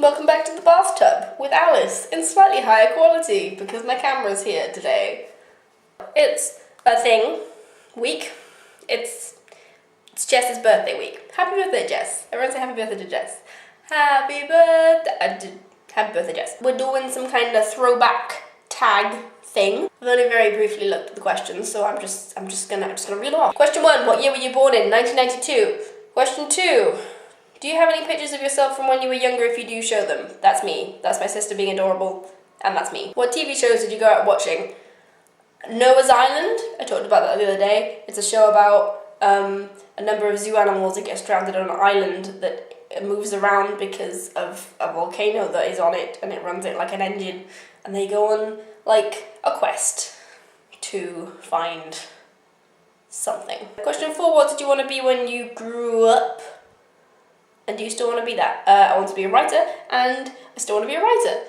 Welcome back to the bathtub with Alice in slightly higher quality because my camera's here today. It's a week. It's Jess's birthday week. Happy birthday, Jess. Everyone say happy birthday to Jess. Happy birthday. Happy birthday, Jess. We're doing some kind of throwback tag thing. I've only very briefly looked at the questions, so I'm just gonna read them off. Question 1, what year were you born in? 1992. Question 2, do you have any pictures of yourself from when you were younger? If you do, show them. That's me. That's my sister being adorable, and that's me. What TV shows did you go out watching? Noah's Island. I talked about that the other day. It's a show about a number of zoo animals that get stranded on an island that moves around because of a volcano that is on it, and it runs it like an engine, and they go on like a quest to find something. Question 4, what did you want to be when you grew up? And do you still want to be that? I want to be a writer, and I still want to be a writer.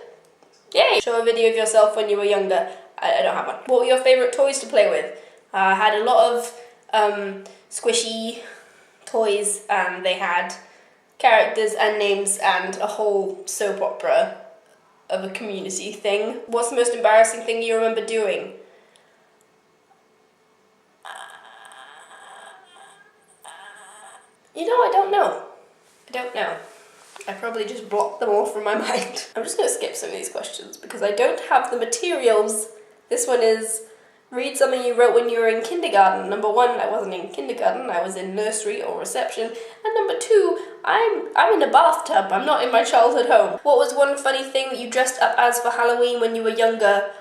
Yay! Show a video of yourself when you were younger. I don't have one. What were your favourite toys to play with? I had a lot of squishy toys, and they had characters and names and a whole soap opera of a community thing. What's the most embarrassing thing you remember doing? I don't know. I probably just blocked them all from my mind. I'm just going to skip some of these questions because I don't have the materials. This one is, read something you wrote when you were in kindergarten. Number 1, I wasn't in kindergarten, I was in nursery or reception. And number 2, I'm in a bathtub, I'm not in my childhood home. What was one funny thing that you dressed up as for Halloween when you were younger?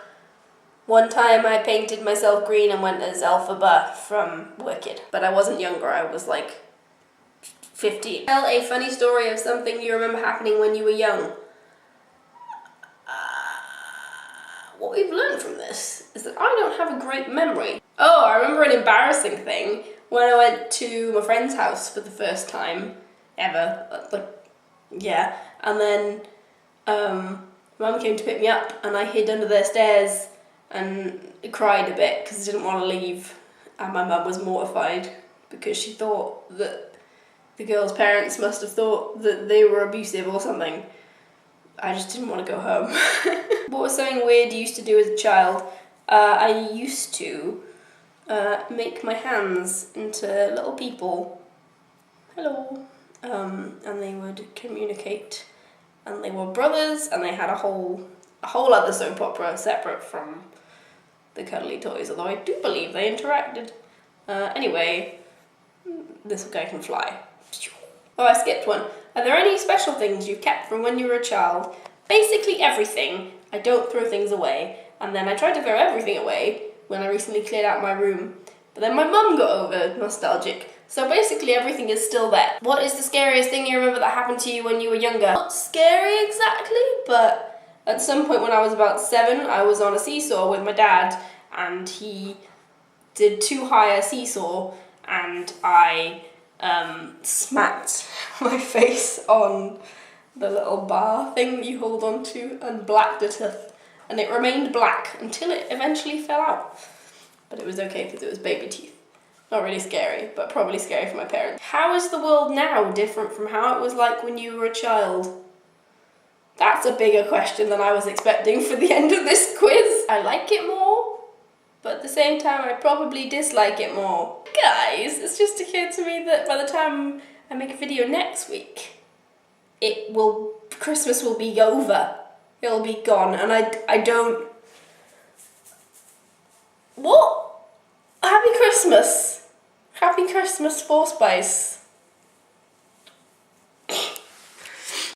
One time I painted myself green and went as Elphaba from Wicked. But I wasn't younger, I was like 15. Tell a funny story of something you remember happening when you were young. What we've learned from this is that I don't have a great memory. Oh, I remember an embarrassing thing when I went to my friend's house for the first time ever. Yeah, and then Mum came to pick me up and I hid under their stairs and cried a bit because I didn't want to leave, and my mum was mortified because she thought that the girl's parents must have thought that they were abusive or something. I just didn't want to go home. What was something weird you used to do as a child? I used to make my hands into little people. Hello. And they would communicate. And they were brothers, and they had a whole other soap opera separate from the cuddly toys, although I do believe they interacted. Anyway, this guy can fly. Oh, I skipped one. Are there any special things you've kept from when you were a child? Basically everything. I don't throw things away. And then I tried to throw everything away when I recently cleared out my room. But then my mum got over nostalgic. So basically everything is still there. What is the scariest thing you remember that happened to you when you were younger? Not scary exactly, but at some point when I was about 7, I was on a seesaw with my dad, and he did too high a seesaw, and I smacked my face on the little bar thing that you hold on to and blacked it up, and it remained black until it eventually fell out. But it was okay because it was baby teeth. Not really scary, but probably scary for my parents. How is the world now different from how it was like when you were a child? That's a bigger question than I was expecting for the end of this quiz. I like it more, but at the same time I probably dislike it more. Guys, it's just occurred to me that by the time I make a video next week, Christmas will be over. It'll be gone, and I don't... What? Happy Christmas! Happy Christmas, fourspice.